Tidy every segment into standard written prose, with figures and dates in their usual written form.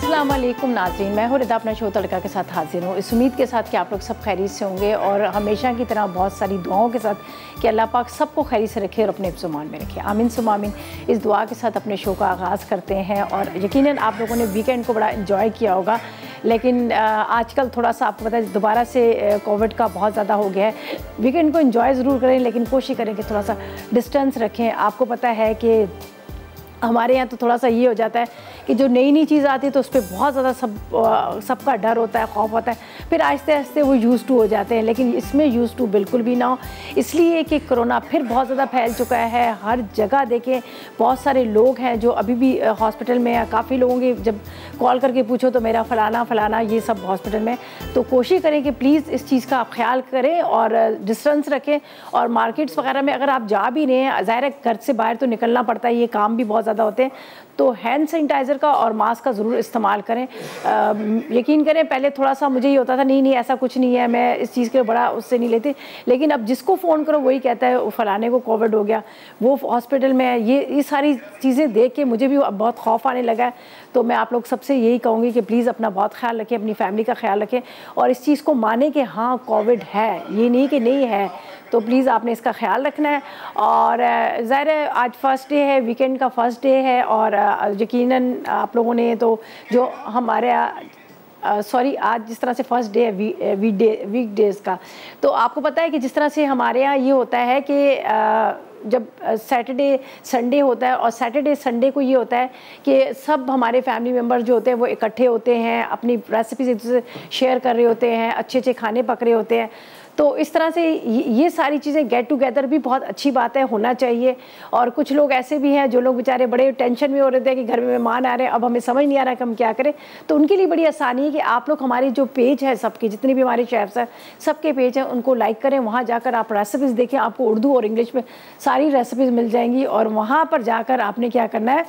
अस्सलाम वालेकुम नाज़रीन, मैं हूँ रिदा अपना शो तड़का के साथ हाजिर हूँ। इस उम्मीद के साथ कि आप लोग सब खैरियत से होंगे और हमेशा की तरह बहुत सारी दुआओं के साथ कि अल्लाह पाक सबको खैरियत से रखे और अपने हिफ्ज़-ओ-मान में रखे। आमीन सुम्मा आमीन। इस दुआ के साथ अपने शो का आगाज़ करते हैं और यकीनन आप लोगों ने वीकेंड को बड़ा इन्जॉय किया होगा, लेकिन आजकल थोड़ा सा आपको पता है दोबारा से कोविड का बहुत ज़्यादा हो गया है। वीकेंड को इन्जॉय ज़रूर करें, लेकिन कोशिश करें कि थोड़ा सा डिस्टेंस रखें। आपको पता है कि हमारे यहाँ तो थोड़ा सा ये हो जाता है कि जो नई नई चीज़ आती है तो उस पर बहुत ज़्यादा सबका डर होता है, खौफ होता है, फिर आहिस्ते आहिस्ते वो यूज़ टू हो जाते हैं। लेकिन इसमें यूज़ टू बिल्कुल भी ना हो, इसलिए कि कोरोना फिर बहुत ज़्यादा फैल चुका है। हर जगह देखें बहुत सारे लोग हैं जो अभी भी हॉस्पिटल में हैं। काफ़ी लोगों की जब कॉल करके पूछो तो मेरा फ़लाना फ़लाना ये सब हॉस्पिटल में। तो कोशिश करें कि प्लीज़ इस चीज़ का आप ख्याल करें और डिस्टेंस रखें। और मार्केट्स वगैरह में अगर आप जा भी रहे हैं, ज़ाहिर है घर से बाहर तो निकलना पड़ता है, ये काम भी बहुत ज़्यादा होते हैं, तो हैंड सैनिटाइज़र का और मास्क का ज़रूर इस्तेमाल करें। यकीन करें पहले थोड़ा सा मुझे ये होता था नहीं ऐसा कुछ नहीं है, मैं इस चीज़ के बड़ा उससे नहीं लेती, लेकिन अब जिसको फ़ोन करो वही कहता है फ़लाने को कोविड हो गया, वो हॉस्पिटल में है। ये सारी चीज़ें देख के मुझे भी बहुत खौफ आने लगा है। तो मैं आप लोग सबसे यही कहूँगी कि प्लीज़ अपना बहुत ख्याल रखें, अपनी फैमिली का ख्याल रखें और इस चीज़ को माने कि हाँ कोविड है, ये नहीं कि नहीं है। तो प्लीज़ आपने इसका ख्याल रखना है। और ज़ाहिर है आज फर्स्ट डे है, वीकेंड का फर्स्ट डे है और यकीनन आप लोगों ने तो जो हमारे आज जिस तरह से फर्स्ट डे है वीकडेज़ का, तो आपको पता है कि जिस तरह से हमारे यहाँ ये होता है कि जब सैटरडे संडे होता है और सैटरडे संडे को ये होता है कि सब हमारे फैमिली मेम्बर जो होते हैं वो इकट्ठे होते हैं, अपनी रेसिपीज एक दूसरे से शेयर कर रहे होते हैं, अच्छे अच्छे खाने पक रहे होते हैं। तो इस तरह से ये सारी चीज़ें गेट टुगेदर भी बहुत अच्छी बात है, होना चाहिए। और कुछ लोग ऐसे भी हैं जो लोग बेचारे बड़े टेंशन में हो रहे थे कि घर में मेहमान आ रहे हैं, अब हमें समझ नहीं आ रहा कि हम क्या करें। तो उनके लिए बड़ी आसानी है कि आप लोग हमारी जो पेज है सबके, जितने भी हमारे शेफ्स हैं सबके पेज हैं, उनको लाइक करें। वहाँ जाकर आप रेसिपीज़ देखें, आपको उर्दू और इंग्लिश में सारी रेसिपीज़ मिल जाएंगी और वहाँ पर जाकर आपने क्या करना है,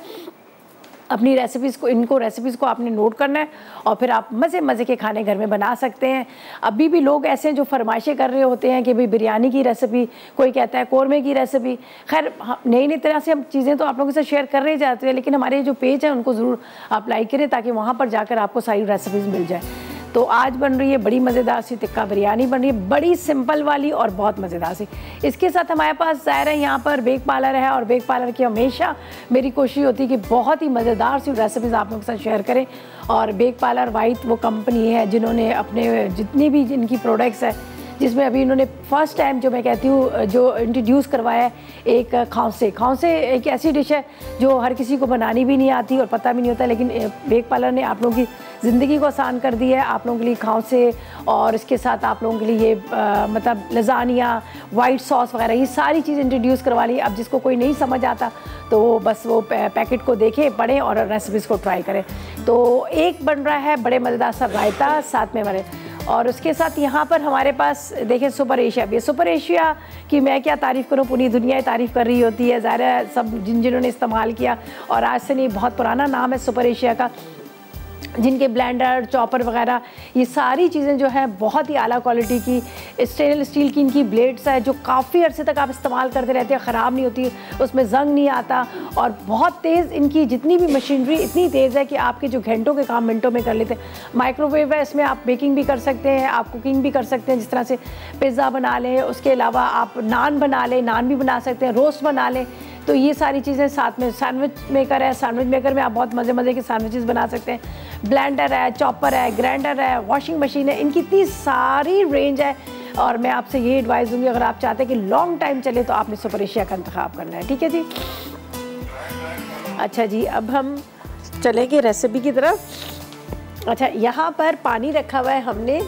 अपनी रेसिपीज़ को रेसिपीज़ को आपने नोट करना है और फिर आप मज़े के खाने घर में बना सकते हैं। अभी भी लोग ऐसे हैं जो फरमाइशें कर रहे होते हैं कि भाई बिरयानी की रेसिपी, कोई कहता है कौरमे की रेसिपी। खैर नई तरह से हम चीज़ें तो आप लोगों के साथ शेयर कर रहे जाते हैं, लेकिन हमारे जो पेज है उनको ज़रूर आप लाइक करें ताकि वहाँ पर जाकर आपको सारी रेसिपीज़ मिल जाए। तो आज बन रही है बड़ी मज़ेदार सी टिक्का बिरयानी, बन रही है बड़ी सिंपल वाली और बहुत मज़ेदार सी। इसके साथ हमारे पास ज़ाहिर है यहाँ पर बेक पार्लर है और बेक पार्लर की हमेशा मेरी कोशिश होती है कि बहुत ही मज़ेदार सी रेसिपीज़ आप लोगों के साथ शेयर करें। और बेक पार्लर वाइट वो कंपनी है जिन्होंने अपने जितनी भी जिनकी प्रोडक्ट्स है, जिसमें अभी इन्होंने फर्स्ट टाइम जो मैं कहती हूँ जो इंट्रोड्यूस करवाया है एक खाउंसे एक ऐसी डिश है जो हर किसी को बनानी भी नहीं आती और पता भी नहीं होता, लेकिन बेक पार्लर ने आप लोगों की ज़िंदगी को आसान कर दी है। आप लोगों के लिए खाउंसे और इसके साथ आप लोगों के लिए ये मतलब लजानिया, वाइट सॉस वगैरह ये सारी चीज़ इंट्रोड्यूस करवा ली। अब जिसको कोई नहीं समझ आता तो बस वो पैकेट को देखें, पढ़ें और रेसिपीज़ को ट्राई करें। तो एक बन रहा है बड़े मज़ेदार सा रायता साथ में बने, और उसके साथ यहाँ पर हमारे पास देखें सुपर एशिया भी है। सुपर एशिया की मैं क्या तारीफ़ करूँ, पूरी दुनिया तारीफ़ कर रही होती है। ज़ाहिर है सब जिन्होंने इस्तेमाल किया, और आज से नहीं बहुत पुराना नाम है सुपर एशिया का, जिनके ब्लेंडर, चॉपर वगैरह ये सारी चीज़ें जो है बहुत ही आला क्वालिटी की स्टेनलेस स्टील की इनकी ब्लेड्स है जो काफ़ी अरसे तक आप इस्तेमाल करते रहते हैं, ख़राब नहीं होती, उसमें जंग नहीं आता। और बहुत तेज़ इनकी जितनी भी मशीनरी इतनी तेज़ है कि आपके जो घंटों के काम मिनटों में कर लेते हैं। माइक्रोवेव है, इसमें आप बेकिंग भी कर सकते हैं, आप कुकिंग भी कर सकते हैं, जिस तरह से पिज़्ज़ा बना लें, उसके अलावा आप नान बना लें, नान भी बना सकते हैं, रोस्ट बना लें। तो ये सारी चीज़ें साथ में सैंडविच मेकर है, सैंडविच मेकर में आप बहुत मज़े के सैंडविचेस बना सकते हैं। ब्लेंडर है, चॉपर है, ग्राइंडर है, वॉशिंग मशीन है, इनकी इतनी सारी रेंज है। और मैं आपसे ये एडवाइस दूंगी, अगर आप चाहते हैं कि लॉन्ग टाइम चले तो आपने सुपर एशिया का इंतखाब करना है। ठीक है जी। अच्छा जी, अब हम चलेंगे रेसिपी की तरफ। अच्छा, यहाँ पर पानी रखा हुआ है हमने,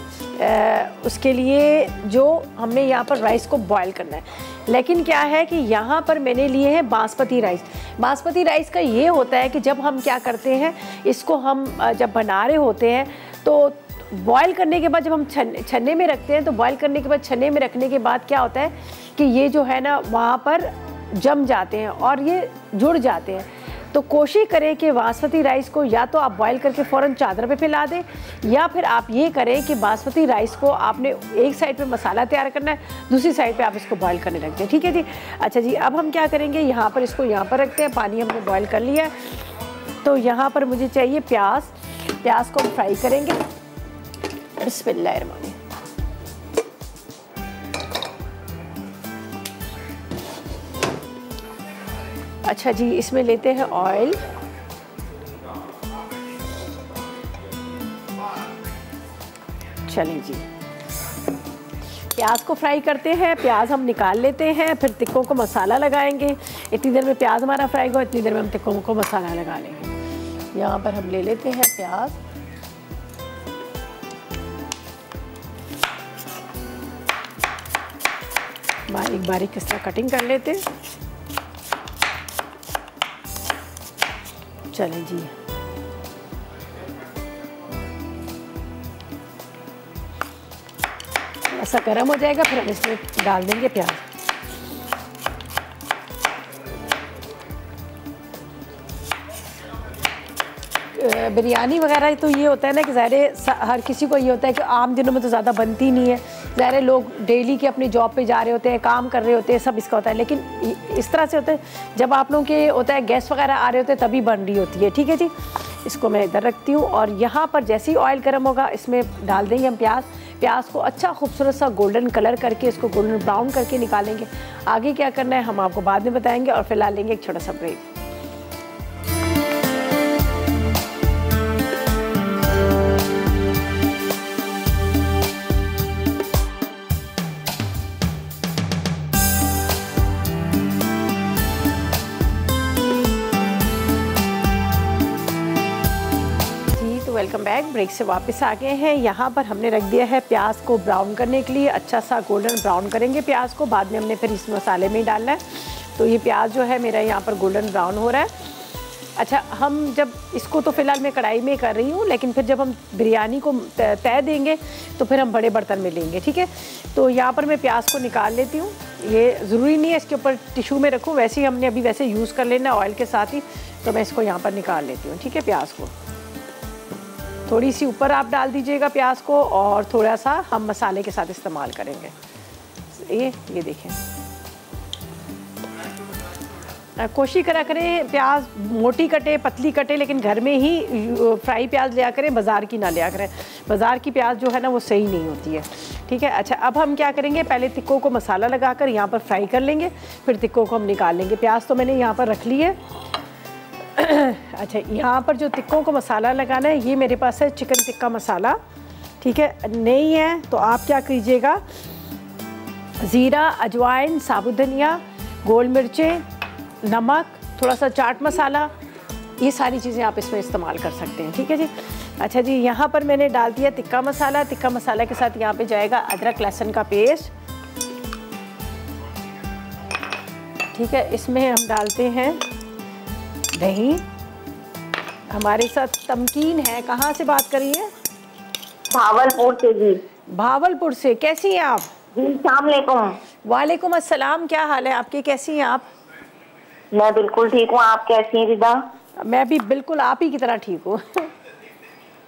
उसके लिए जो हमने यहाँ पर राइस को बॉईल करना है। लेकिन क्या है कि यहाँ पर मैंने लिए हैं बासमती राइस। बासमती राइस का ये होता है कि जब हम क्या करते हैं, इसको हम जब बना रहे होते हैं तो बॉईल करने के बाद जब हम छन्ने में रखते हैं, तो बॉईल करने के बाद छन्ने में रखने के बाद क्या होता है कि ये जो है ना वहाँ पर जम जाते हैं और ये जुड़ जाते हैं। तो कोशिश करें कि बासमती राइस को या तो आप बॉईल करके फ़ौरन चादर पे फैला दें, या फिर आप ये करें कि बासमती राइस को आपने एक साइड पे मसाला तैयार करना है, दूसरी साइड पे आप इसको बॉईल करने रख दें। ठीक है जी। अच्छा जी, अब हम क्या करेंगे, यहाँ पर इसको यहाँ पर रखते हैं। पानी हमने बॉईल कर लिया है, तो यहाँ पर मुझे चाहिए प्याज। प्याज को हम फ्राई करेंगे। बिस्मिल्लाहिर्रहमानिर्रहीम। अच्छा जी, इसमें लेते हैं ऑयल। चलें जी, प्याज को फ्राई करते हैं। प्याज हम निकाल लेते हैं, फिर टिक्कों को मसाला लगाएंगे। इतनी देर में प्याज हमारा फ्राई हो, इतनी देर में हम टिक्कों को मसाला लगा लेंगे। यहाँ पर हम ले लेते हैं प्याज, बारीक बारीक इस तरह कटिंग कर लेते हैं। चलें जी, ऐसा गर्म हो जाएगा, फिर हम इसमें डाल देंगे प्याज। बिरयानी वगैरह तो ये होता है ना कि ज़ाहिर हर किसी को ये होता है कि आम दिनों में तो ज़्यादा बनती नहीं है। ज़ाहिर लोग डेली के अपनी जॉब पे जा रहे होते हैं, काम कर रहे होते हैं, सब इसका होता है। लेकिन इस तरह से होता है जब आप लोगों के होता है गेस्ट वगैरह आ रहे होते हैं तभी बन रही होती है। ठीक है जी, इसको मैं इधर रखती हूँ और यहाँ पर जैसे ही ऑयल गर्म होगा इसमें डाल देंगे हम प्याज को अच्छा खूबसूरत सा गोल्डन कलर करके, इसको गोल्डन ब्राउन करके निकालेंगे। आगे क्या करना है हम आपको बाद में बताएंगे। और फिलहाल लेंगे एक छोटा सा ब्रेक। Welcome back. ब्रेक से वापस आ गए हैं। यहाँ पर हमने रख दिया है प्याज को ब्राउन करने के लिए। अच्छा सा गोल्डन ब्राउन करेंगे प्याज को, बाद में हमने फिर इस मसाले में ही डालना है। तो ये प्याज जो है मेरा यहाँ पर गोल्डन ब्राउन हो रहा है। अच्छा, हम जब इसको तो फ़िलहाल मैं कढ़ाई में कर रही हूँ, लेकिन फिर जब हम बिरयानी को तय देंगे तो फिर हम बड़े बर्तन में लेंगे। ठीक है, तो यहाँ पर मैं प्याज को निकाल लेती हूँ। ये ज़रूरी नहीं है इसके ऊपर टिशू में रखूँ, वैसे ही हमने अभी वैसे यूज़ कर लेना ऑयल के साथ ही। तो मैं इसको यहाँ पर निकाल लेती हूँ। ठीक है, प्याज को थोड़ी सी ऊपर आप डाल दीजिएगा प्याज को, और थोड़ा सा हम मसाले के साथ इस्तेमाल करेंगे। ये देखें, कोशिश करा करें प्याज मोटी कटे पतली कटे, लेकिन घर में ही फ्राई प्याज लिया करें, बाज़ार की ना लिया करें। बाज़ार की प्याज जो है ना वो सही नहीं होती है। ठीक है, अच्छा अब हम क्या करेंगे, पहले टिक्कों को मसाला लगाकर यहाँ पर फ्राई कर लेंगे, फिर टिक्कों को हम निकाल लेंगे। प्याज तो मैंने यहाँ पर रख ली है। अच्छा, यहाँ पर जो टिक्कों को मसाला लगाना है, ये मेरे पास है चिकन टिक्का मसाला। ठीक है, नहीं है तो आप क्या कीजिएगा, ज़ीरा, अजवाइन, साबुत धनिया, गोल मिर्चें, नमक, थोड़ा सा चाट मसाला, ये सारी चीज़ें आप इसमें इस्तेमाल कर सकते हैं। ठीक है जी। अच्छा जी, यहाँ पर मैंने डाल दिया टिक्का मसाला। टिक्का मसाला के साथ यहाँ पे जाएगा अदरक लहसुन का पेस्ट। ठीक है, इसमें हम डालते हैं दही। हमारे साथ तमकीन है, कहाँ से बात करिए? भावलपुर से जी। भावलपुर से, कैसी हैं आप? जी, अस्सलाम वालेकुम। वालेकुम अस्सलाम, क्या हाल है आपके, कैसी हैं आप? मैं बिल्कुल ठीक हूँ, आप कैसी हैं रिदा? मैं भी बिल्कुल आप ही की तरह ठीक हूँ।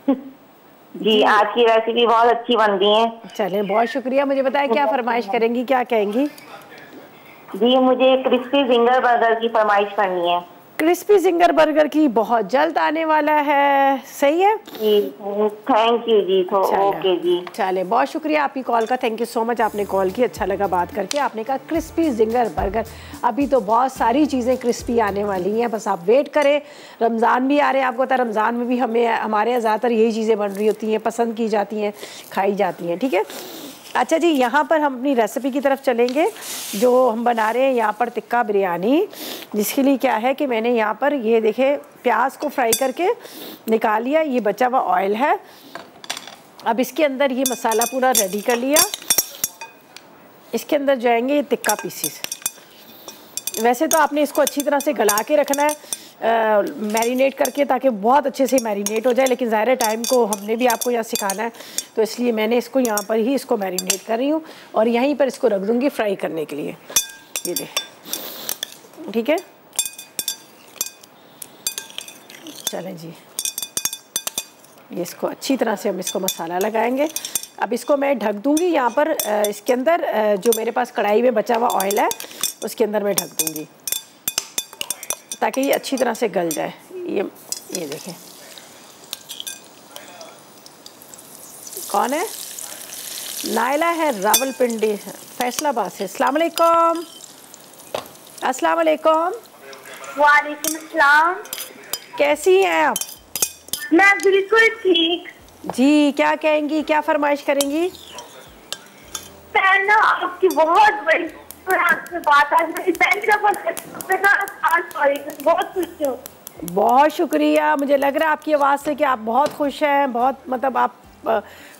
जी, आज की रेसिपी बहुत अच्छी बन रही है। चलें, बहुत शुक्रिया। मुझे बताएं क्या फरमाइश करेंगी, क्या कहेंगी? जी, मुझे क्रिस्पी जिंगर बर्गर की फरमाइश करनी है। क्रिस्पी जिंगर बर्गर की बहुत जल्द आने वाला है, सही है जी, थैंक यू जी। तो ओके जी, चले, बहुत शुक्रिया आपकी कॉल का, थैंक यू सो मच, आपने कॉल की, अच्छा लगा बात करके। आपने कहा क्रिस्पी जिंगर बर्गर, अभी तो बहुत सारी चीज़ें क्रिस्पी आने वाली हैं, बस आप वेट करें। रमज़ान भी आ रहे हैं, आपको पता है रमज़ान में भी हमारे यहाँ ज़्यादातर यही चीज़ें बन रही होती हैं, पसंद की जाती हैं, खाई जाती हैं। ठीक है, अच्छा जी, यहाँ पर हम अपनी रेसिपी की तरफ चलेंगे जो हम बना रहे हैं यहाँ पर टिक्का बिरयानी, जिसके लिए क्या है कि मैंने यहाँ पर ये देखे प्याज को फ्राई करके निकाल लिया, ये बचा हुआ ऑयल है। अब इसके अंदर ये मसाला पूरा रेडी कर लिया, इसके अंदर जाएंगे ये टिक्का पीसीस। वैसे तो आपने इसको अच्छी तरह से गला के रखना है, मैरिनेट करके, ताकि बहुत अच्छे से मैरिनेट हो जाए, लेकिन ज़ाहिर टाइम को हमने भी आपको यहाँ सिखाना है, तो इसलिए मैंने इसको यहाँ पर ही इसको मैरिनेट कर रही हूँ और यहीं पर इसको रख दूँगी फ्राई करने के लिए। ये देख, ठीक है, चलें जी, ये इसको अच्छी तरह से हम इसको मसाला लगाएंगे। अब इसको मैं ढक दूँगी यहाँ पर, इसके अंदर जो मेरे पास कढ़ाई में बचा हुआ ऑयल है उसके अंदर मैं ढक दूँगी ताकि ये अच्छी तरह से गल जाए। ये देखें, कौन है? नायला है रावलपिंडी फैसलाबाद से। अस्सलाम वालेकुम। अस्सलाम वालेकुम। वालेकुम अस्सलाम। कैसी हैं आप? मैं बिल्कुल ठीक। जी, क्या कहेंगी, क्या फरमाइश करेंगी? मैं ना आपकी बहुत बड़ी आपसे बात आज मेरी पहली दफा बहुत खुश हूँ। बहुत शुक्रिया। मुझे लग रहा है आपकी आवाज़ से कि आप बहुत खुश हैं, बहुत मतलब आप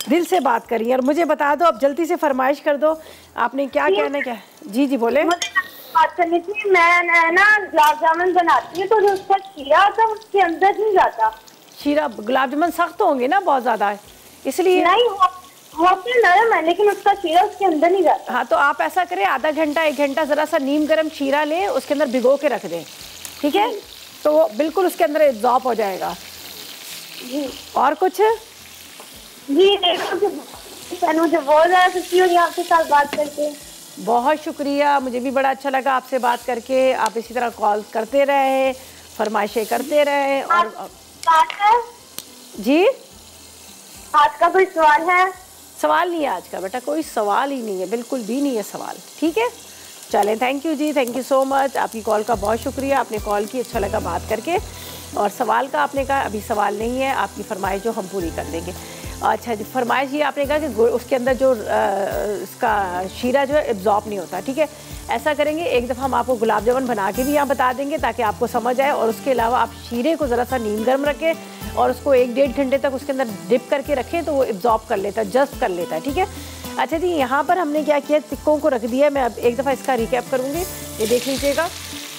दिल से बात करिए। और मुझे बता दो, आप जल्दी से फरमाइश कर दो, आपने क्या कहना क्या? जी जी बोले। मुझे बात करनी थी। मैं ना गुलाब जामुन बनाती हूँ तो जो उसका शीरा होता है उसके अंदर नहीं जाता। शीरा? गुलाब जामुन सख्त होंगे ना बहुत ज़्यादा, इसलिए। नहीं होते नरम है लेकिन उसका शीरा उसके अंदर नहीं जाता। हाँ, तो आप ऐसा करें, आधा घंटा 1 घंटा ज़रा सा नीम गर्म शीरा लें, उसके अंदर भिगो के रख दें, ठीक है? तो वो बिल्कुल उसके अंदर एब्जॉर्ब हो जाएगा। जी। और कुछ? जी मुझे बहुत ज़्यादा खुशी हुई आपके साथ बात करके। बहुत शुक्रिया, मुझे भी बड़ा अच्छा लगा आपसे बात करके। आप इसी तरह कॉल करते रहे, फरमाइशें करते रहे। और जी, आज का कोई सवाल है? सवाल नहीं है आज का बेटा, कोई सवाल ही नहीं है, बिल्कुल भी नहीं है सवाल। ठीक है, चलें, थैंक यू जी, थैंक यू सो मच। आपकी कॉल का बहुत शुक्रिया, आपने कॉल की, अच्छा लगा बात करके। और सवाल का आपने कहा अभी सवाल नहीं है, आपकी फरमाइश जो हम पूरी कर देंगे। अच्छा जी, फरमाइश ये आपने कहा कि उसके अंदर जो इसका शीरा जो है एब्जॉर्ब नहीं होता। ठीक है, ऐसा करेंगे, एक दफ़ा हम आपको गुलाब जामुन बना के भी यहाँ बता देंगे ताकि आपको समझ आए। और उसके अलावा आप शीरे को ज़रा सा नीम गर्म रखें और उसको 1-1.5 घंटे तक उसके अंदर डिप करके रखें तो वो एब्जॉर्ब कर लेता है, जस्ट कर लेता है। ठीक है, अच्छा जी, यहाँ पर हमने क्या किया, टिक्कों को रख दिया। मैं अब एक दफ़ा इसका रिकैप करूँगी, ये देख लीजिएगा।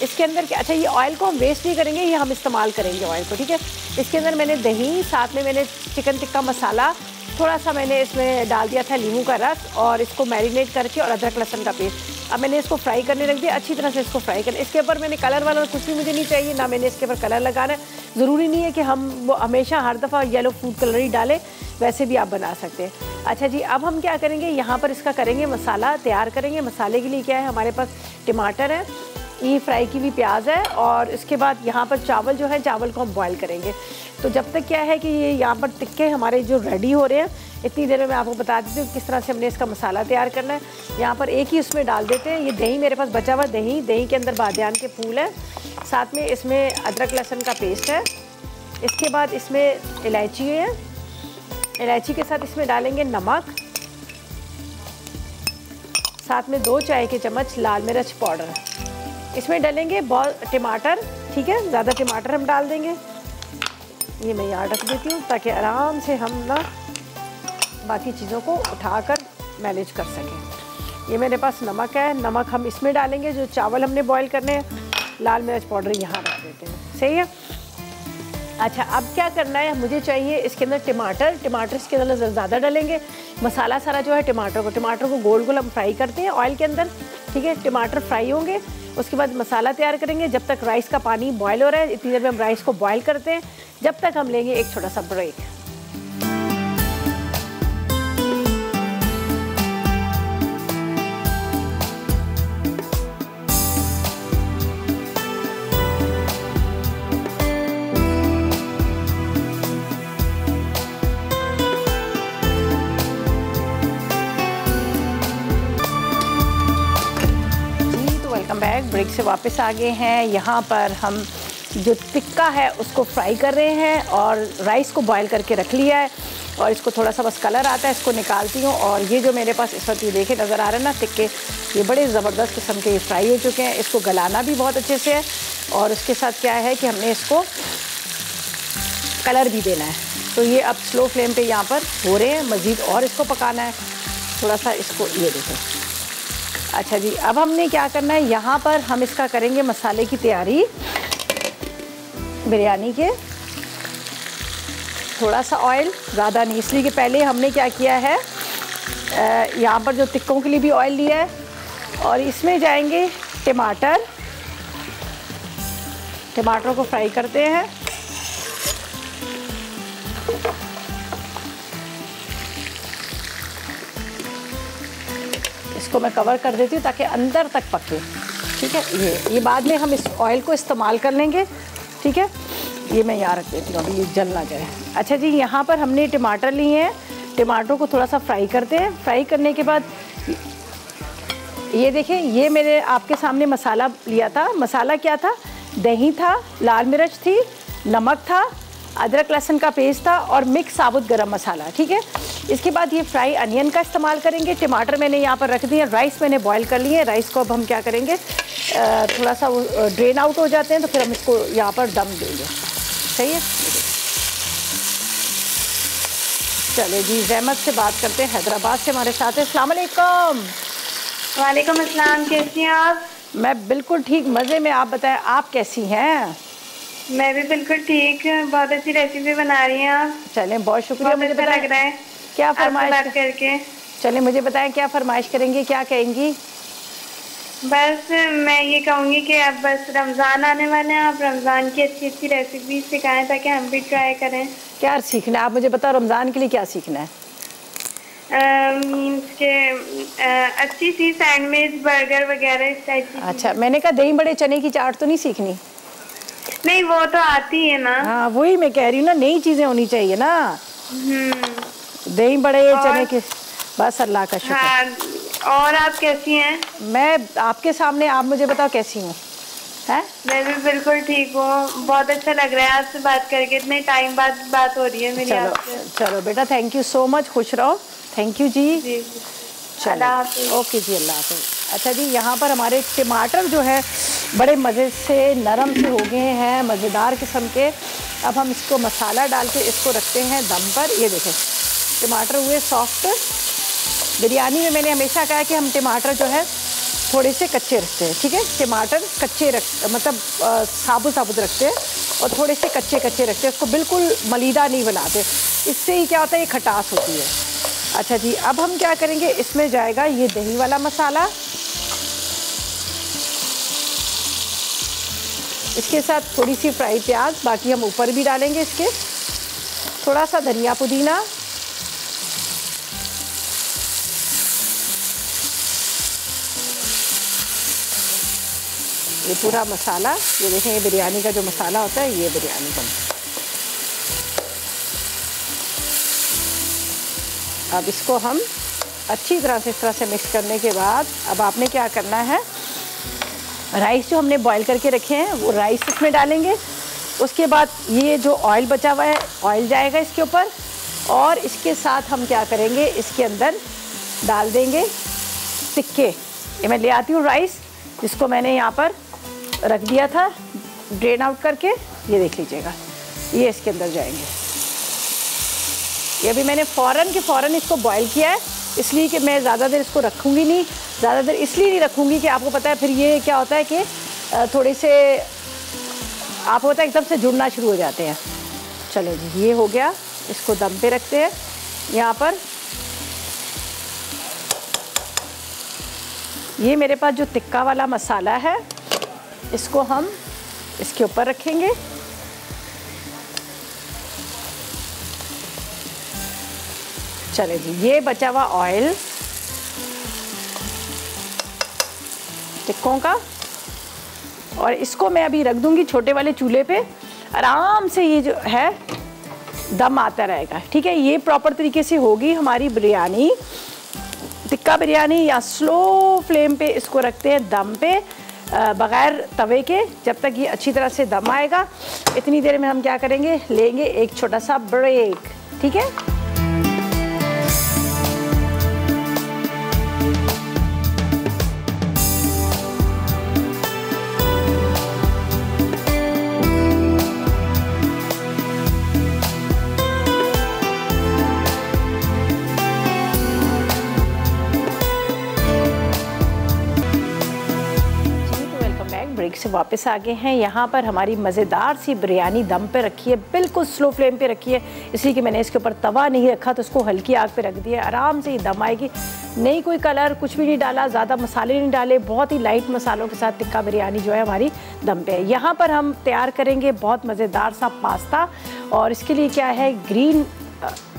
इसके अंदर क्या, अच्छा ये ऑयल को हम वेस्ट नहीं करेंगे, ये हम इस्तेमाल करेंगे ऑयल को। ठीक है, इसके अंदर मैंने दही, साथ में मैंने चिकन टिक्का मसाला, थोड़ा सा मैंने इसमें डाल दिया था नींबू का रस, और इसको मैरिनेट करके, और अदरक लहसुन का पेस्ट। अब मैंने इसको फ्राई करने रख दिया, अच्छी तरह से इसको फ्राई करना। इसके ऊपर मैंने कलर वाला कुछ भी मुझे नहीं चाहिए, ना मैंने इसके ऊपर कलर लगाना है। ज़रूरी नहीं है कि हम वो हमेशा हर दफ़ा येलो फूड कलर ही डालें, वैसे भी आप बना सकते हैं। अच्छा जी, अब हम क्या करेंगे, यहाँ पर इसका करेंगे मसाला तैयार करेंगे। मसाले के लिए क्या है, हमारे पास टमाटर है, ये फ्राई की हुई प्याज है, और इसके बाद यहाँ पर चावल जो है, चावल को हम बॉईल करेंगे। तो जब तक क्या है कि ये यहाँ पर टिक्के हमारे जो रेडी हो रहे हैं, इतनी देर में मैं आपको बता देती हूँ किस तरह से हमने इसका मसाला तैयार करना है। यहाँ पर एक ही उसमें डाल देते हैं, ये दही मेरे पास बचा हुआ दही के अंदर बादियान के फूल है, साथ में इसमें अदरक लहसुन का पेस्ट है। इसके बाद इसमें इलायची है, इलायची के साथ इसमें डालेंगे नमक, साथ में 2 चाय के चम्मच लाल मिर्च पाउडर। इसमें डालेंगे बहुत टमाटर, ठीक है, ज़्यादा टमाटर हम डाल देंगे। ये मैं यहाँ रख देती हूँ ताकि आराम से हम ना बाकी चीज़ों को उठाकर मैनेज कर सकें। ये मेरे पास नमक है, नमक हम इसमें डालेंगे, जो चावल हमने बॉईल करने हैं। लाल मिर्च पाउडर यहाँ रख देते हैं, सही है। अच्छा, अब क्या करना है, मुझे चाहिए इसके अंदर टमाटर इसके अंदर ज़्यादा डालेंगे। मसाला सारा जो है टमाटर को गोल गोल हम फ्राई करते हैं ऑयल के अंदर। ठीक है, टमाटर फ्राई होंगे, उसके बाद मसाला तैयार करेंगे। जब तक राइस का पानी बॉयल हो रहा है, इतनी देर में हम राइस को बॉयल करते हैं। जब तक हम लेंगे एक छोटा सा ब्रेक। ब्रेक से वापस आ गए हैं। यहाँ पर हम जो टिक्का है उसको फ्राई कर रहे हैं, और राइस को बॉईल करके रख लिया है, और इसको थोड़ा सा बस कलर आता है, इसको निकालती हूँ। और ये जो मेरे पास इस वक्त ये देखे नज़र आ रहा है ना टिक्के, ये बड़े ज़बरदस्त किस्म के ये फ्राई हो चुके हैं। इसको गलाना भी बहुत अच्छे से है, और उसके साथ क्या है कि हमने इसको कलर भी देना है। तो ये अब स्लो फ्लेम पे यहाँ पर हो रहे हैं, मज़ीद और इसको पकाना है थोड़ा सा। इसको ये देखें। अच्छा जी, अब हमने क्या करना है, यहाँ पर हम इसका करेंगे मसाले की तैयारी बिरयानी के। थोड़ा सा ऑयल, ज़्यादा नहीं, इसलिए कि पहले हमने क्या किया है, यहाँ पर जो टिक्कों के लिए भी ऑयल लिया है, और इसमें जाएंगे टमाटर को फ्राई करते हैं। इसको मैं कवर कर देती हूँ ताकि अंदर तक पके। ठीक है, ये बाद में हम इस ऑयल को इस्तेमाल कर लेंगे। ठीक है, ये मैं यहाँ रख देती हूँ, अभी ये जल ना जाए। अच्छा जी, यहाँ पर हमने टमाटर लिए हैं। टमाटरों को थोड़ा सा फ्राई करते हैं। फ्राई करने के बाद ये देखें, ये मेरे आपके सामने मसाला लिया था। मसाला क्या था? दही था, लाल मिर्च थी, नमक था, अदरक लहसुन का पेस्ट था और मिक्स साबुत गरम मसाला। ठीक है, इसके बाद ये फ्राई अनियन का इस्तेमाल करेंगे। टमाटर मैंने यहाँ पर रख दिए, राइस मैंने बॉईल कर लिए। राइस को अब हम क्या करेंगे, थोड़ा सा वो ड्रेन आउट हो जाते हैं तो फिर हम इसको यहाँ पर दम देंगे। सही है, चले जी, जहमत से बात करते हैं, हैदराबाद से हमारे साथ है। अस्सलाम वालेकुम। वालेकुम अस्सलाम, कैसी हैं आप? मैं बिल्कुल ठीक, मज़े में। आप बताएं, आप कैसी हैं? मैं भी बिल्कुल ठीक, बहुत अच्छी रेसिपी बना रही हैं आप। चलें, बहुत शुक्रिया। मुझे अच्छा लग रहा है क्या फरमाइश बात करके। चलें, मुझे बताएं क्या फरमाइश करेंगी, क्या कहेंगी? बस मैं ये कहूँगी कि अब बस रमज़ान आने वाले हैं, आप रमज़ान की अच्छी अच्छी रेसिपी सिखाएं ताकि हम भी ट्राई करें। क्या सीखना है आप मुझे बताओ, रमज़ान के लिए क्या सीखना है? मीन्स के अच्छी सी सैंडविच, बर्गर वगैरह इस टाइप की। अच्छा, मैंने कहा दही बड़े चने की चाट तो नहीं सीखनी? नहीं, वो तो आती है ना। हाँ, वही मैं कह रही हूँ ना, नई चीज़ें होनी चाहिए ना। दही बड़े चने के, बस अल्लाह का शुक्र। हाँ, और आप कैसी हैं? मैं आपके सामने, आप मुझे बताओ कैसी हूँ? हैं? मैं भी बिल्कुल ठीक हूँ, बहुत अच्छा लग रहा है आपसे बात करके, इतने टाइम बाद बात हो रही है मेरी आपसे। चलो बेटा, थैंक यू सो मच, खुश रहो। थैंक यू जी। चलो, ओके जी, अल्लाह हाफ़िज़। अच्छा जी, यहाँ पर हमारे टमाटर जो है बड़े मज़े से नरम से हो गए हैं, मज़ेदार किस्म के। अब हम इसको मसाला डाल के इसको रखते हैं दम पर। ये देखें, टमाटर हुए सॉफ्ट। बिरयानी में मैंने हमेशा कहा कि हम टमाटर जो है थोड़े से कच्चे रखते हैं। ठीक है, टमाटर कच्चे मतलब साबुत साबुत रखते हैं और थोड़े से कच्चे कच्चे रखते हैं, उसको बिल्कुल मलीदा नहीं बनाते। इससे ही क्या होता है, ये खटास होती है। अच्छा जी, अब हम क्या करेंगे, इसमें जाएगा ये दही वाला मसाला, इसके साथ थोड़ी सी फ्राई प्याज, बाकी हम ऊपर भी डालेंगे इसके, थोड़ा सा धनिया पुदीना, ये पूरा मसाला। ये देखें, ये बिरयानी का जो मसाला होता है, ये बिरयानी का। अब इसको हम अच्छी तरह से इस तरह से मिक्स करने के बाद अब आपने क्या करना है, राइस जो हमने बॉईल करके रखे हैं वो राइस इसमें डालेंगे। उसके बाद ये जो ऑयल बचा हुआ है, ऑयल जाएगा इसके ऊपर, और इसके साथ हम क्या करेंगे, इसके अंदर डाल देंगे टिक्के। ये मैं ले आती हूँ राइस, जिसको मैंने यहाँ पर रख दिया था ड्रेन आउट करके। ये देख लीजिएगा, ये इसके अंदर जाएंगे। ये अभी मैंने फ़ौरन इसको बॉईल किया है, इसलिए कि मैं ज़्यादा देर इसको रखूँगी नहीं। ज़्यादा देर इसलिए नहीं रखूँगी कि आपको पता है फिर ये क्या होता है कि थोड़े से आपको पता है एकदम से जुड़ना शुरू हो जाते हैं। चलो जी, ये हो गया, इसको दम पे रखते हैं। यहाँ पर ये मेरे पास जो टिक्का वाला मसाला है, इसको हम इसके ऊपर रखेंगे। चले जी, ये बचा हुआ ऑयल टिक्कों का, और इसको मैं अभी रख दूंगी छोटे वाले चूल्हे पे। आराम से ये जो है दम आता रहेगा। ठीक है, ये प्रॉपर तरीके से होगी हमारी बिरयानी, टिक्का बिरयानी। या स्लो फ्लेम पे इसको रखते हैं दम पे, बग़ैर तवे के, जब तक ये अच्छी तरह से दम आएगा। इतनी देर में हम क्या करेंगे, लेंगे एक छोटा सा ब्रेक। ठीक है, ब्रेक से वापस आ गए हैं। यहाँ पर हमारी मज़ेदार सी बिरयानी दम पे रखी है, बिल्कुल स्लो फ्लेम पे रखी है, इसलिए कि मैंने इसके ऊपर तवा नहीं रखा, तो उसको हल्की आग पे रख दिया। आराम से ही दम आएगी। नहीं कोई कलर, कुछ भी नहीं डाला, ज़्यादा मसाले नहीं डाले, बहुत ही लाइट मसालों के साथ टिक्का बिरयानी जो है हमारी दम पे है। यहाँ पर हम तैयार करेंगे बहुत मज़ेदार सा पास्ता, और इसके लिए क्या है, ग्रीन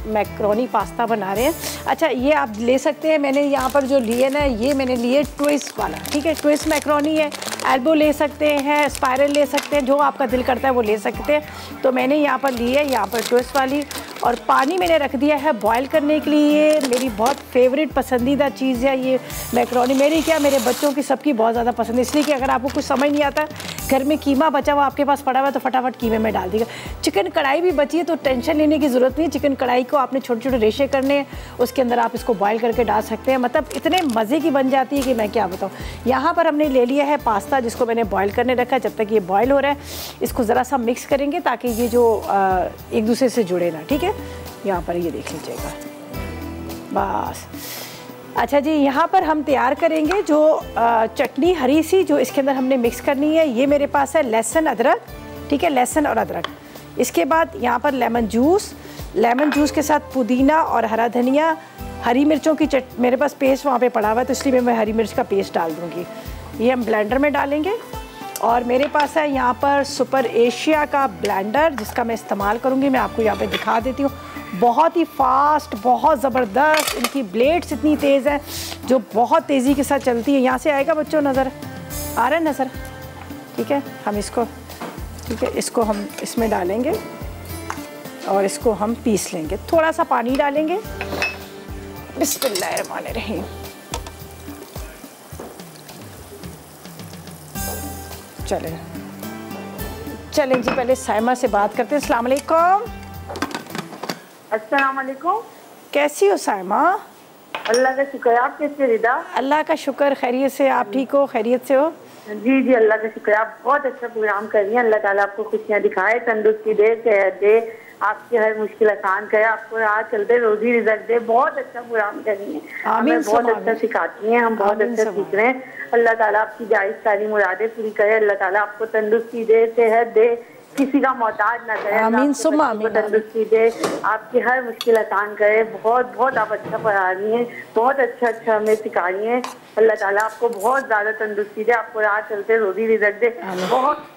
मैक्रोनी पास्ता बना रहे हैं। अच्छा, ये आप ले सकते हैं, मैंने यहाँ पर जो लिए ना, ये मैंने लिए ट्विस्ट वाला। ठीक है, ट्विस्ट मैक्रोनी है, एल्बो ले सकते हैं, स्पाइरल ले सकते हैं, जो आपका दिल करता है वो ले सकते हैं। तो मैंने यहाँ पर ली है, यहाँ पर ट्विस्ट वाली, और पानी मैंने रख दिया है बॉईल करने के लिए। मेरी बहुत फेवरेट पसंदीदा चीज़ है ये मैकरोनी, मेरी क्या मेरे बच्चों की सबकी बहुत ज़्यादा पसंद है। इसलिए कि अगर आपको कुछ समझ नहीं आता, घर में कीमा बचा हुआ आपके पास पड़ा हुआ है तो फटाफट कीमे में डाल दीजिएगा। चिकन कढ़ाई भी बची है तो टेंशन लेने की ज़रूरत नहीं है। चिकन कढ़ाई को आपने छोटे छोटे रेशे करने हैं, उसके अंदर आप इसको बॉईल करके डाल सकते हैं। मतलब इतने मज़े की बन जाती है कि मैं क्या बताऊँ। यहाँ पर हमने ले लिया है पास्ता जिसको मैंने बॉईल करने रखा है। जब तक ये बॉईल हो रहा है इसको ज़रा सा मिक्स करेंगे ताकि ये जो एक दूसरे से जुड़े ना, ठीक है। यहाँ पर ये देख लीजिएगा बस। अच्छा जी, यहाँ पर हम तैयार करेंगे जो चटनी हरी सी जो इसके अंदर हमने मिक्स करनी है। ये मेरे पास है लहसुन अदरक, ठीक है, लहसुन और अदरक। इसके बाद यहाँ पर लेमन जूस के साथ पुदीना और हरा धनिया, हरी मिर्चों की मेरे पास पेस्ट वहाँ पे पड़ा हुआ है तो इसलिए मैं हरी मिर्च का पेस्ट डाल दूँगी। ये हम ब्लेंडर में डालेंगे। और मेरे पास है यहाँ पर सुपर एशिया का ब्लेंडर जिसका मैं इस्तेमाल करूँगी। मैं आपको यहाँ पे दिखा देती हूँ। बहुत ही फास्ट, बहुत ज़बरदस्त, इनकी ब्लेड्स इतनी तेज़ हैं जो बहुत तेज़ी के साथ चलती है। यहाँ से आएगा बच्चों, नज़र आ रहा है नज़र, ठीक है। हम इसको, ठीक है, इसको हम इसमें डालेंगे और इसको हम पीस लेंगे। थोड़ा सा पानी डालेंगे। बिस्मिल्लाहिर्रहमानिर्रहीम। चलें जी, पहले साइमा से बात करते हैं। अस्सलाम वालेकुम। अस्सलाम वालेकुम। कैसी हो साइमा? अल्लाह का शुक्र। आप कैसे रिदा? अल्लाह का शुक्र, खैरियत से। आप ठीक हो, खैरियत से हो? जी जी, अल्लाह का शुक्र। आप बहुत अच्छा प्रोग्राम कर रही हैं। अल्लाह ताला आपको खुशियाँ दिखाए, तंदुरुस्ती दे, सेहत दे, आपकी हर मुश्किल आसान करे, आपको राह चलते रोजी रिजल्ट दे। बहुत अच्छा प्रोग्राम कर रही हैं, हमें बहुत अच्छा सिखाती हैं, हम बहुत अच्छा सीख रहे हैं। अल्लाह ताला आपकी जायज़ सारी मुरादें पूरी करे। अल्लाह ताला आपको तंदुरुस्ती दे, सेहत दे, किसी का मोहताज ना करे। आमीन सुम्मा आमीन। तंदुरुस्ती दे, आपकी हर मुश्किल आसान करे। बहुत बहुत आप अच्छा पढ़ा रही हैं, बहुत अच्छा हमें सिखा रही हैं। अल्लाह ताला आपको बहुत ज़्यादा तंदुरुस्ती दे, आपको राह चलते रोजी रिजल्ट दे। बहुत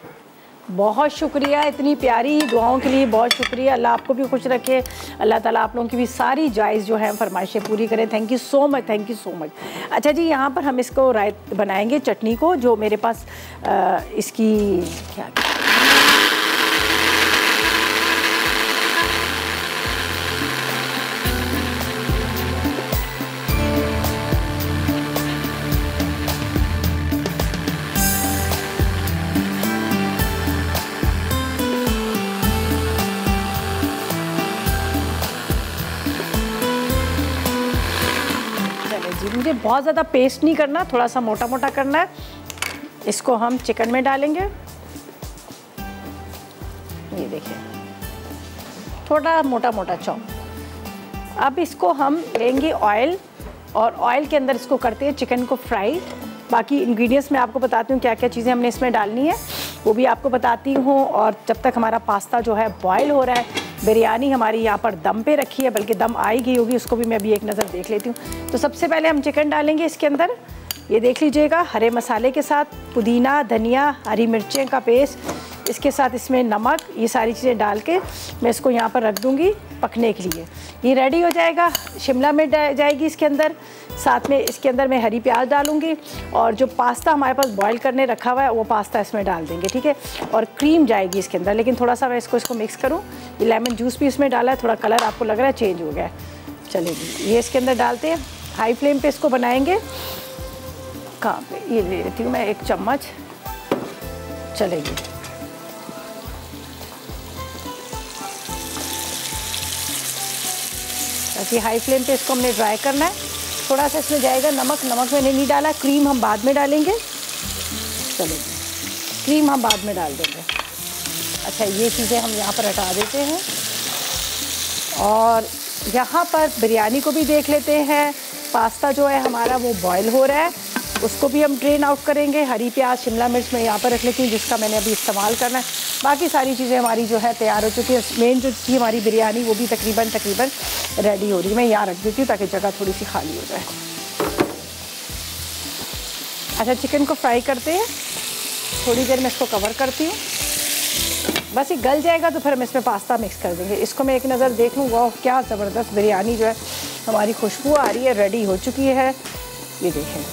बहुत शुक्रिया इतनी प्यारी दुआओं के लिए, बहुत शुक्रिया। अल्लाह आपको भी खुश रखे। अल्लाह ताला आप लोगों की भी सारी जायज़ जो है फरमाइशें पूरी करें। Thank you so much, thank you so much. अच्छा जी, यहाँ पर हम इसको रायत बनाएंगे चटनी को, जो मेरे पास इसकी क्या मुझे बहुत ज़्यादा पेस्ट नहीं करना, थोड़ा सा मोटा मोटा करना है। इसको हम चिकन में डालेंगे। ये देखिए, थोड़ा मोटा मोटा चॉप। अब इसको हम लेंगे ऑयल, और ऑयल के अंदर इसको करते हैं चिकन को फ्राई। बाकी इंग्रेडिएंट्स मैं आपको बताती हूँ क्या क्या चीज़ें हमने इसमें डालनी है, वो भी आपको बताती हूँ। और जब तक हमारा पास्ता जो है बॉयल हो रहा है, बिरयानी हमारी यहाँ पर दम पे रखी है, बल्कि दम आई गई होगी, उसको भी मैं अभी एक नज़र देख लेती हूँ। तो सबसे पहले हम चिकन डालेंगे इसके अंदर। ये देख लीजिएगा, हरे मसाले के साथ पुदीना, धनिया, हरी मिर्चें का पेस्ट, इसके साथ इसमें नमक, ये सारी चीज़ें डाल के मैं इसको यहाँ पर रख दूँगी पकने के लिए। ये रेडी हो जाएगा। शिमला मिर्च जाएगी इसके अंदर, साथ में इसके अंदर मैं हरी प्याज डालूँगी, और जो पास्ता हमारे पास बॉईल करने रखा हुआ है वो पास्ता इसमें डाल देंगे, ठीक है। और क्रीम जाएगी इसके अंदर, लेकिन थोड़ा सा मैं इसको मिक्स करूँ। ये लेमन जूस भी इसमें डाला है, थोड़ा कलर आपको लग रहा है चेंज हो गया है। चलेगी, ये इसके अंदर डालते हैं। हाई फ्लेम पे इसको बनाएंगे। कहाँ पे, ये ले लेती हूँ मैं एक चम्मच। चलेगी, ऐसी हाई फ्लेम पे इसको हमने ड्राई करना है। थोड़ा सा इसमें जाएगा नमक मैंने नहीं डाला, क्रीम हम बाद में डालेंगे। चलिए, क्रीम हम बाद में डाल देंगे। अच्छा, ये चीज़ें हम यहाँ पर हटा देते हैं। और यहाँ पर बिरयानी को भी देख लेते हैं। पास्ता जो है हमारा वो बॉयल हो रहा है, उसको भी हम ड्रेन आउट करेंगे। हरी प्याज, शिमला मिर्च मैं यहाँ पर रख लेती हूँ जिसका मैंने अभी इस्तेमाल करना है। बाकी सारी चीज़ें हमारी जो है तैयार हो चुकी है। मेन जो थी हमारी बिरयानी वो भी तकरीबन रेडी हो रही है। मैं यहाँ रख देती हूँ ताकि जगह थोड़ी सी खाली हो जाए। अच्छा, चिकन को फ्राई करते हैं। थोड़ी देर में इसको कवर करती हूँ, बस ये गल जाएगा तो फिर हम इसमें पास्ता मिक्स कर देंगे। इसको मैं एक नज़र देख लूँ। वाह, क्या ज़बरदस्त बिरयानी जो है हमारी खुशबू आ रही है, रेडी हो चुकी है। ये देखें,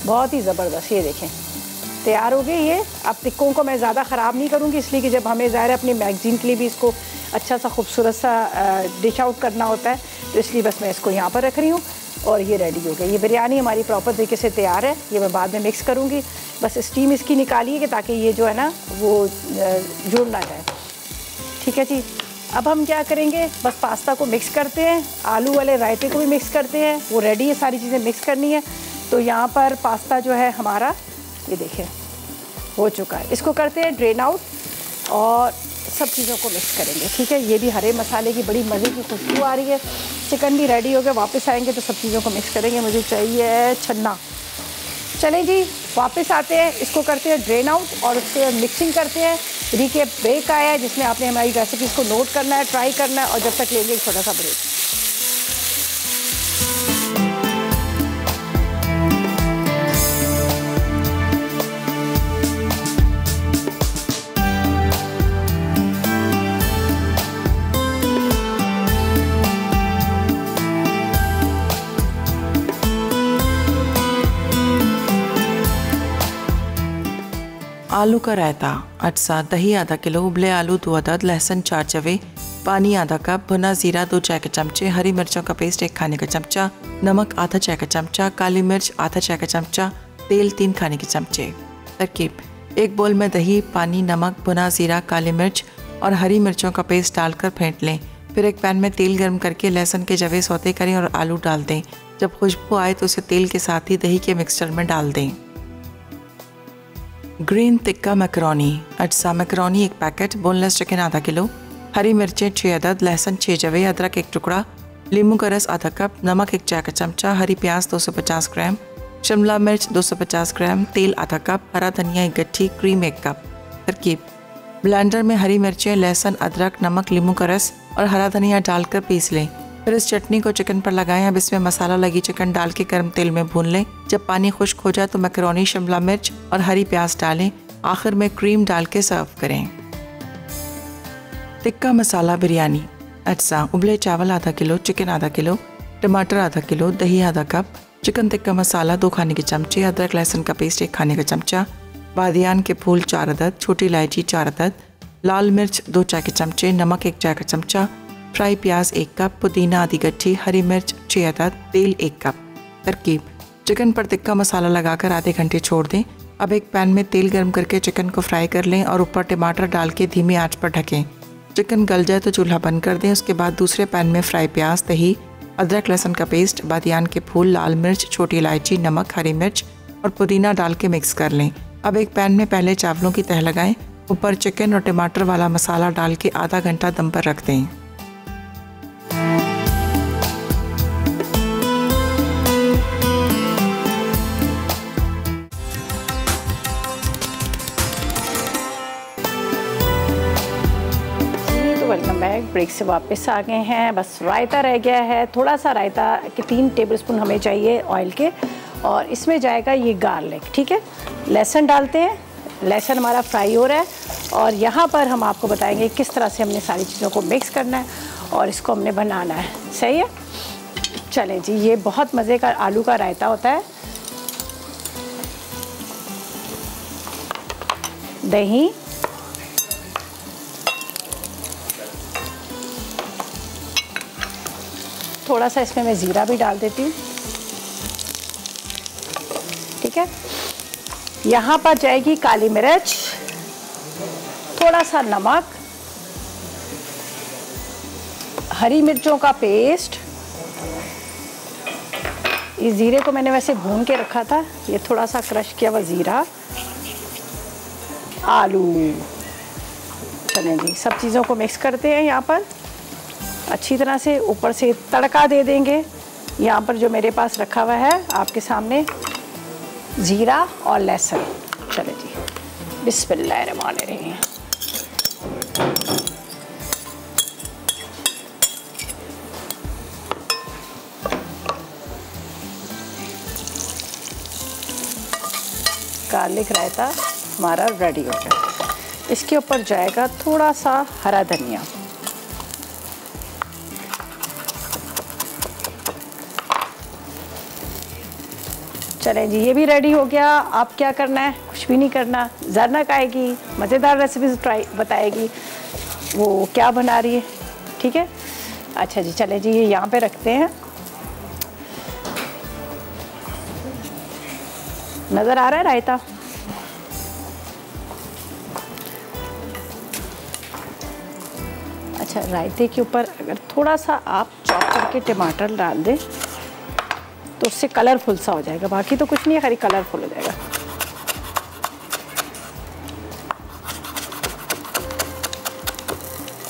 बहुत ही ज़बरदस्त। ये देखें, तैयार हो गए ये। अब टिक्कों को मैं ज़्यादा ख़राब नहीं करूँगी, इसलिए कि जब हमें ज़ाहिर है अपनी मैगज़ीन के लिए भी इसको अच्छा सा खूबसूरत सा डिश आउट करना होता है, तो इसलिए बस मैं इसको यहाँ पर रख रही हूँ। और ये रेडी हो गई। ये बिरयानी हमारी प्रॉपर तरीके से तैयार है। ये मैं बाद में मिक्स करूँगी। बस स्टीम इसकी निकालिए कि ताकि ये जो है ना वो जुड़ ना जाए। ठीक है जी। अब हम क्या करेंगे, बस पास्ता को मिक्स करते हैं, आलू वाले रायते को भी मिक्स करते हैं। वो रेडी है, सारी चीज़ें मिक्स करनी है। तो यहाँ पर पास्ता जो है हमारा, ये देखें हो चुका है। इसको करते हैं ड्रेन आउट और सब चीज़ों को मिक्स करेंगे। ठीक है, ये भी हरे मसाले की बड़ी मज़े की खुशबू आ रही है। चिकन भी रेडी हो गया। वापस आएंगे तो सब चीज़ों को मिक्स करेंगे। मुझे चाहिए छन्ना। चलें जी, वापस आते हैं, इसको करते हैं ड्रेन आउट और उसके मिक्सिंग करते हैं। देखिए ब्रेक आया है जिसमें आपने हमारी रेसिपीज़ को नोट करना है, ट्राई करना है, और जब तक लेंगे एक छोटा सा ब्रेक। आलू का रायता, अटसा, दही आधा किलो, उबले आलू 2 अदद, लहसुन 4 जवे, पानी आधा कप, भुना जीरा 2 चाय के चमचे, हरी मिर्चों का पेस्ट 1 खाने का चमचा, नमक आधा चाय का चमचा, काली मिर्च आधा चाय का चमचा, तेल 3 खाने के चमचे। तरकीब: 1 बोल में दही, पानी, नमक, भुना जीरा, काली मिर्च और हरी मिर्चों का पेस्ट डालकर फेंट लें। फिर एक पैन में तेल गर्म करके लहसुन के जवे सौते करें और आलू डाल दें। जब खुशबू आए तो उसे तेल के साथ ही दही के मिक्सचर में डाल दें। ग्रीन टिक्का मैकरोनी, अटसा मैकरोनी 1 पैकेट, बोनलेस चिकन आधा किलो, हरी मिर्चें 6 अदद, लहसुन 6 जवे, अदरक 1 टुकड़ा, नींबू का रस आधा कप, नमक 1 चाय का चमचा, हरी प्याज 250 ग्राम, शिमला मिर्च 250 ग्राम, तेल आधा कप, हरा धनिया 1 गट्ठी, क्रीम 1 कप। तरकीब: ब्लेंडर में हरी मिर्चें, लहसुन, अदरक, नमक, नींबू का रस और हरा धनिया डालकर पीस लें। फिर इस चटनी को चिकन पर लगाएं। अब इसमें मसाला लगी चिकन डाल के गर्म तेल में भून लें। जब पानी खुश्क हो जाए तो मैकरोनी, शिमला मिर्च और हरी प्याज डालें। आखिर में क्रीम डाल के सर्व करें। टिक्का मसाला बिरयानी, अटसा, उबले चावल आधा किलो, चिकन आधा किलो, टमाटर आधा किलो, दही आधा कप, चिकन टिक्का मसाला 2 खाने के चमचे, अदरक लहसुन का पेस्ट 1 खाने का चमचा, बादियान के फूल 4 अदद, छोटी इलायची 4 अदद, लाल मिर्च 2 चाय के चमचे, नमक 1 चाय का चमचा, फ्राई प्याज 1 कप, पुदीना आधी गट्ठी, हरी मिर्च 6 अदद, तेल 1 कप। तरकीब: चिकन पर टिक्का मसाला लगाकर आधे घंटे छोड़ दें। अब एक पैन में तेल गर्म करके चिकन को फ्राई कर लें और ऊपर टमाटर डाल के धीमी आंच पर ढकें। चिकन गल जाए तो चूल्हा बंद कर दें। उसके बाद दूसरे पैन में फ्राई प्याज, दही, अदरक लहसुन का पेस्ट, बादियान के फूल, लाल मिर्च, छोटी इलायची, नमक, हरी मिर्च और पुदीना डाल के मिक्स कर लें। अब एक पैन में पहले चावलों की तह लगाएं, ऊपर चिकन और टमाटर वाला मसाला डाल के आधा घंटा दम पर रख दें। Welcome back. ब्रेक से वापस आ गए हैं। बस रायता रह गया है, थोड़ा सा रायता के 3 टेबलस्पून हमें चाहिए ऑयल के, और इसमें जाएगा ये गार्लिक। ठीक है, लहसुन डालते हैं। लहसुन हमारा फ्राई हो रहा है और यहाँ पर हम आपको बताएंगे किस तरह से हमने सारी चीज़ों को मिक्स करना है और इसको हमने बनाना है। सही है, चलें जी। ये बहुत मज़े का आलू का रायता होता है। दही, थोड़ा सा इसमें मैं ज़ीरा भी डाल देती हूँ। ठीक है, यहाँ पर जाएगी काली मिर्च, थोड़ा सा नमक, हरी मिर्चों का पेस्ट। इस ज़ीरे को मैंने वैसे भून के रखा था, ये थोड़ा सा क्रश किया हुआ ज़ीरा, आलू। चलें जी, सब चीज़ों को मिक्स करते हैं यहाँ पर अच्छी तरह से। ऊपर से तड़का दे देंगे। यहाँ पर जो मेरे पास रखा हुआ है आपके सामने, ज़ीरा और लहसुन। चले जी, बिस्मिल्लाहिर्रहमानिर्रहीम। गार्लिक रायता हमारा रेडी हो गया। इसके ऊपर जाएगा थोड़ा सा हरा धनिया। चलें जी, ये भी रेडी हो गया। आप क्या करना है, कुछ भी नहीं करना। ज़रनक आएगी, मज़ेदार रेसिपीज ट्राई बताएगी वो क्या बना रही है, ठीक है। अच्छा जी, चलें जी, ये यहाँ पे रखते हैं। नज़र आ रहा है रायता? अच्छा, रायते के ऊपर अगर थोड़ा सा आप चॉप करके टमाटर डाल दें तो उससे कलरफुल सा हो जाएगा, बाकी तो कुछ नहीं है, खाली कलरफुल हो जाएगा।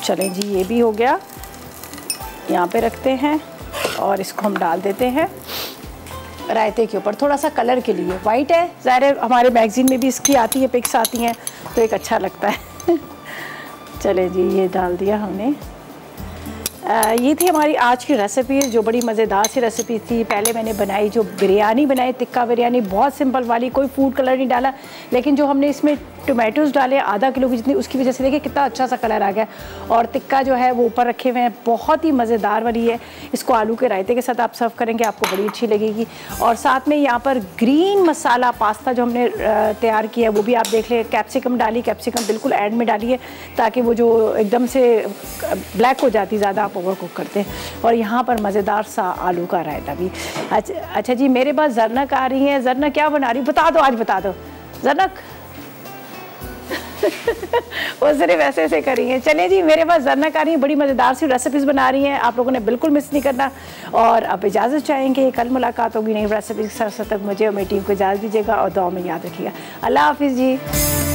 चलें जी, ये भी हो गया, यहाँ पे रखते हैं और इसको हम डाल देते हैं रायते के ऊपर, थोड़ा सा कलर के लिए। वाइट है, ज़ाहिर है हमारे मैगज़ीन में भी इसकी आती है, पिक्स आती हैं, तो एक अच्छा लगता है। चले जी, ये डाल दिया हमने। ये थी हमारी आज की रेसिपी, जो बड़ी मज़ेदार सी रेसिपी थी। पहले मैंने बनाई जो बिरयानी बनाई, टिक्का बिरयानी, बहुत सिंपल वाली, कोई फूड कलर नहीं डाला, लेकिन जो हमने इसमें टोमेटोज़ डाले आधा किलो की जितनी, उसकी वजह से देखिए कितना अच्छा सा कलर आ गया। और टिक्का जो है वो ऊपर रखे हुए हैं, बहुत ही मज़ेदार वाली है। इसको आलू के रायते के साथ आप सर्व करेंगे, आपको बड़ी अच्छी लगेगी। और साथ में यहाँ पर ग्रीन मसाला पास्ता जो हमने तैयार किया है वो भी आप देख लें। कैप्सिकम डाली, कैप्सिकम बिल्कुल एंड में डालिए ताकि वो जो एकदम से ब्लैक हो जाती, ज़्यादा आप ओवर कुक करते हैं। और यहाँ पर मज़ेदार सा आलू का रायता भी। अच्छा जी, मेरे पास ज़रनक आ रही है। ज़रनक क्या बना रही, बता दो, आज बता दो ज़रनक। वो सिर्फ ऐसे ऐसे करी हैं। चलिए जी, मेरे पास ज़रनक आ रही है, बड़ी मज़ेदार सी रेसिपीज़ बना रही हैं, आप लोगों ने बिल्कुल मिस नहीं करना। और अब इजाज़त चाहेंगे, कल मुलाकात होगी नई रेसिपी के साथ। तक मुझे और मेरी टीम को इजाज़त दीजिएगा और दुआ में याद रखिएगा। अल्लाह हाफिज़ जी।